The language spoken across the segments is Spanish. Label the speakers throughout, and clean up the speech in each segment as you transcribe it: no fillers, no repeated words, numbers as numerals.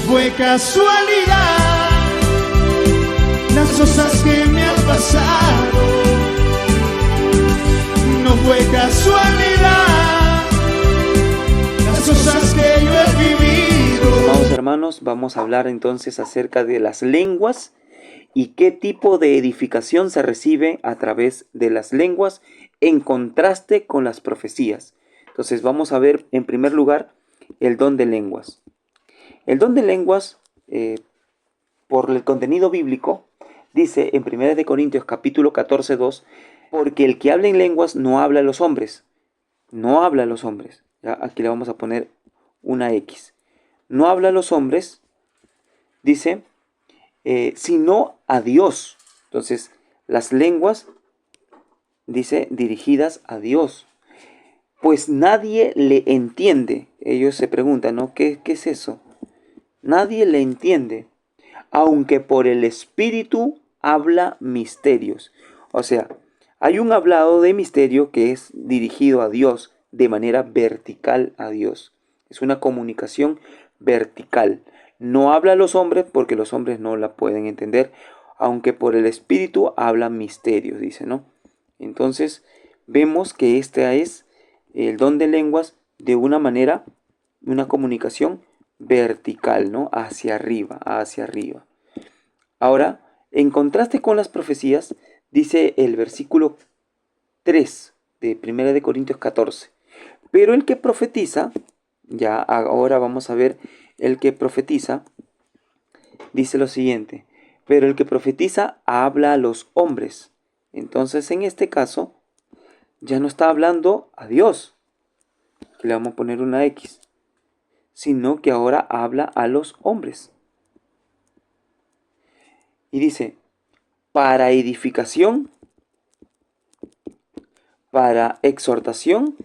Speaker 1: fue casualidad las cosas que me han pasado. No fue casualidad las cosas que yo he vivido.
Speaker 2: Amados hermanos, vamos a hablar entonces acerca de las lenguas y qué tipo de edificación se recibe a través de las lenguas en contraste con las profecías. Entonces vamos a ver en primer lugar el don de lenguas. El don de lenguas, por el contenido bíblico, dice en 1 Corintios capítulo 14, 2, porque el que habla en lenguas no habla a los hombres. No habla a los hombres. ¿Ya? Aquí le vamos a poner una X. No habla a los hombres, dice, sino a Dios. Entonces, las lenguas, dice, dirigidas a Dios. Pues nadie le entiende. Ellos se preguntan, ¿no? ¿Qué es eso? Nadie le entiende, aunque por el Espíritu habla misterios. O sea, hay un hablado de misterio que es dirigido a Dios de manera vertical a Dios. Es una comunicación vertical. No habla a los hombres porque los hombres no la pueden entender, aunque por el Espíritu habla misterios, dice, ¿no? Entonces, vemos que este es el don de lenguas de una manera, una comunicación vertical, ¿no? Hacia arriba, hacia arriba. Ahora, en contraste con las profecías, dice el versículo 3 de 1 Corintios 14. Pero el que profetiza, ya ahora vamos a ver el que profetiza, dice lo siguiente. Pero el que profetiza habla a los hombres. Entonces, en este caso, ya no está hablando a Dios. Aquí le vamos a poner una X. Sino que ahora habla a los hombres. Y dice, para edificación, para exhortación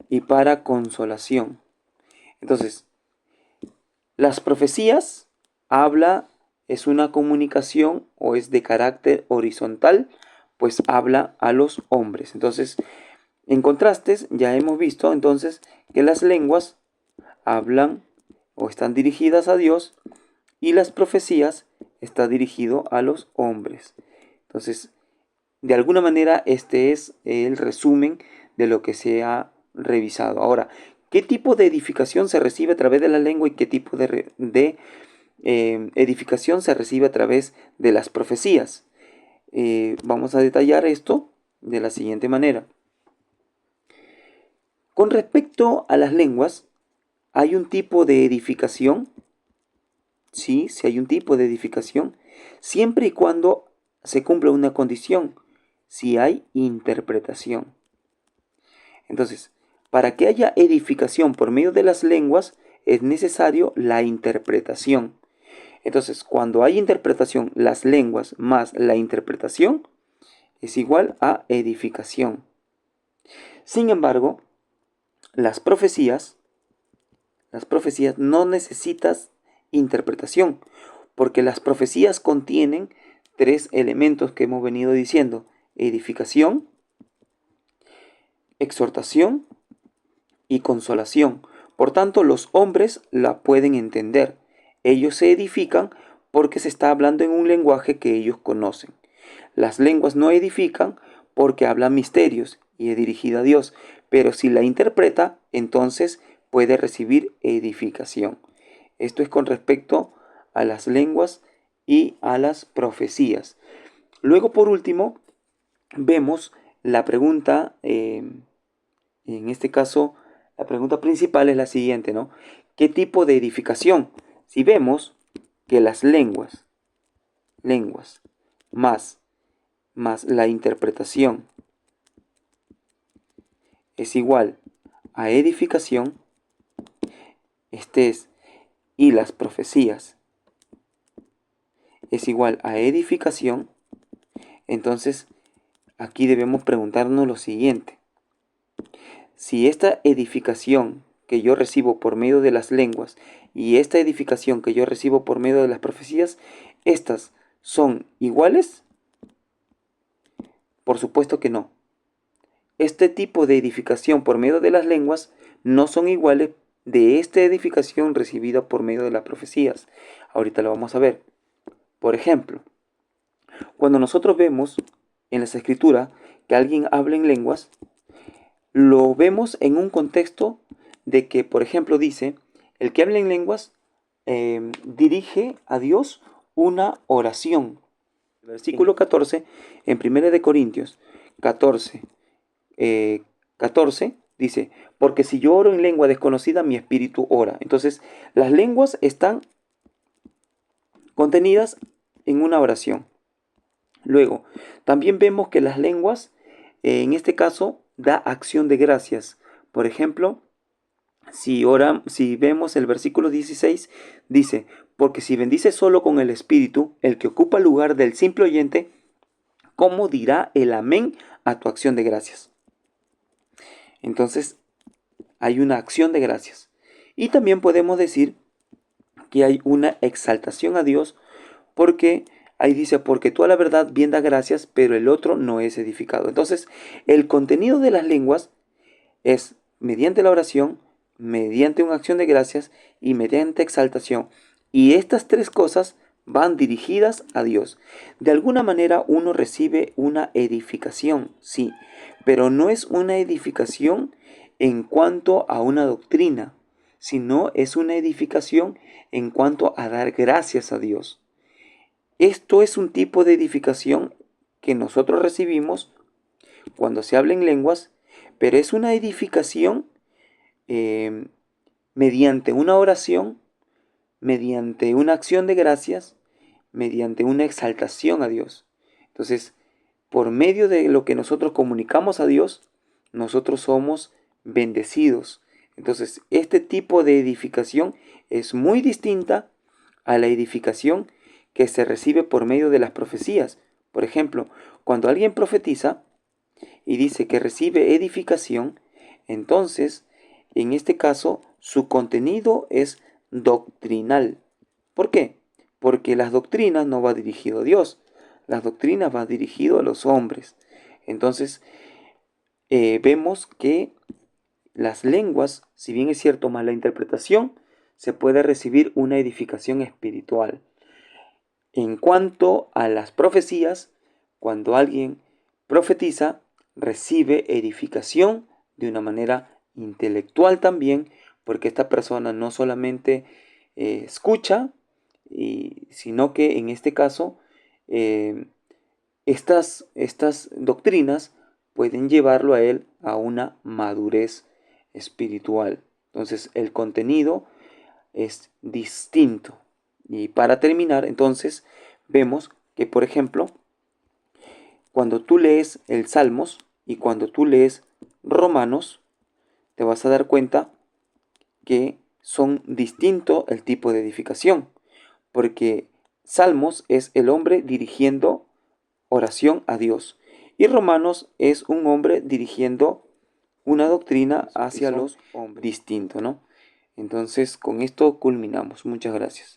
Speaker 2: y para consolación. Entonces, las profecías es una comunicación o es de carácter horizontal, pues habla a los hombres. Entonces, en contrastes, ya hemos visto entonces que las lenguas hablan o están dirigidas a Dios y las profecías están dirigidas a los hombres. Entonces, de alguna manera, este es el resumen de lo que se ha revisado. Ahora, ¿qué tipo de edificación se recibe a través de la lengua y qué tipo de edificación se recibe a través de las profecías? Vamos a detallar esto de la siguiente manera. Con respecto a las lenguas, ¿hay un tipo de edificación? Sí hay un tipo de edificación, siempre y cuando se cumpla una condición, si hay interpretación. Entonces, para que haya edificación por medio de las lenguas, es necesario la interpretación. Entonces, cuando hay interpretación, las lenguas más la interpretación es igual a edificación. Sin embargo, las profecías no necesitas interpretación, porque las profecías contienen 3 elementos que hemos venido diciendo: edificación, exhortación y consolación. Por tanto, los hombres la pueden entender. Ellos se edifican porque se está hablando en un lenguaje que ellos conocen. Las lenguas no edifican porque hablan misterios y es dirigida a Dios, pero si la interpreta, entonces puede recibir edificación. Esto es con respecto a las lenguas y a las profecías. Luego, por último, vemos la pregunta, en este caso, la pregunta principal es la siguiente, ¿no? ¿Qué tipo de edificación? Si vemos que las lenguas más la interpretación es igual a edificación, y las profecías es igual a edificación, entonces aquí debemos preguntarnos lo siguiente: si esta edificación que yo recibo por medio de las lenguas y esta edificación que yo recibo por medio de las profecías, ¿estas son iguales? Por supuesto que no. Este tipo de edificación por medio de las lenguas no son iguales de esta edificación recibida por medio de las profecías. Ahorita lo vamos a ver. Por ejemplo, cuando nosotros vemos en las escrituras que alguien habla en lenguas, lo vemos en un contexto de que, por ejemplo, dice, el que habla en lenguas dirige a Dios una oración. Versículo 14, en 1 de Corintios 14, 14, dice, porque si yo oro en lengua desconocida, mi espíritu ora. Entonces, las lenguas están contenidas en una oración. Luego, también vemos que las lenguas, en este caso, da acción de gracias. Por ejemplo, si vemos el versículo 16, dice, porque si bendices solo con el espíritu, el que ocupa el lugar del simple oyente, ¿cómo dirá el amén a tu acción de gracias? Entonces, hay una acción de gracias. Y también podemos decir que hay una exaltación a Dios, porque ahí dice, porque tú a la verdad bien da gracias, pero el otro no es edificado. Entonces, el contenido de las lenguas es mediante la oración, mediante una acción de gracias y mediante exaltación. Y estas tres cosas van dirigidas a Dios. De alguna manera uno recibe una edificación, sí, pero no es una edificación en cuanto a una doctrina, sino es una edificación en cuanto a dar gracias a Dios. Esto es un tipo de edificación que nosotros recibimos cuando se habla en lenguas, pero es una edificación mediante una oración, mediante una acción de gracias, mediante una exaltación a Dios. Entonces, por medio de lo que nosotros comunicamos a Dios, nosotros somos bendecidos. Entonces, este tipo de edificación es muy distinta a la edificación que se recibe por medio de las profecías. Por ejemplo, cuando alguien profetiza y dice que recibe edificación, entonces, en este caso, su contenido es doctrinal. ¿Por qué? Porque las doctrinas no va dirigido a Dios, las doctrinas va dirigido a los hombres. Entonces, vemos que las lenguas, si bien es cierto, más la interpretación, se puede recibir una edificación espiritual. En cuanto a las profecías, cuando alguien profetiza, recibe edificación de una manera intelectual también, porque esta persona no solamente escucha, sino que en este caso estas doctrinas pueden llevarlo a él a una madurez espiritual. Entonces el contenido es distinto. Y para terminar, entonces, vemos que, por ejemplo, cuando tú lees el Salmos y cuando tú lees Romanos, te vas a dar cuenta que son distintos el tipo de edificación, porque Salmos es el hombre dirigiendo oración a Dios y Romanos es un hombre dirigiendo una doctrina hacia los hombres distinto, ¿no? Entonces, con esto culminamos. Muchas gracias.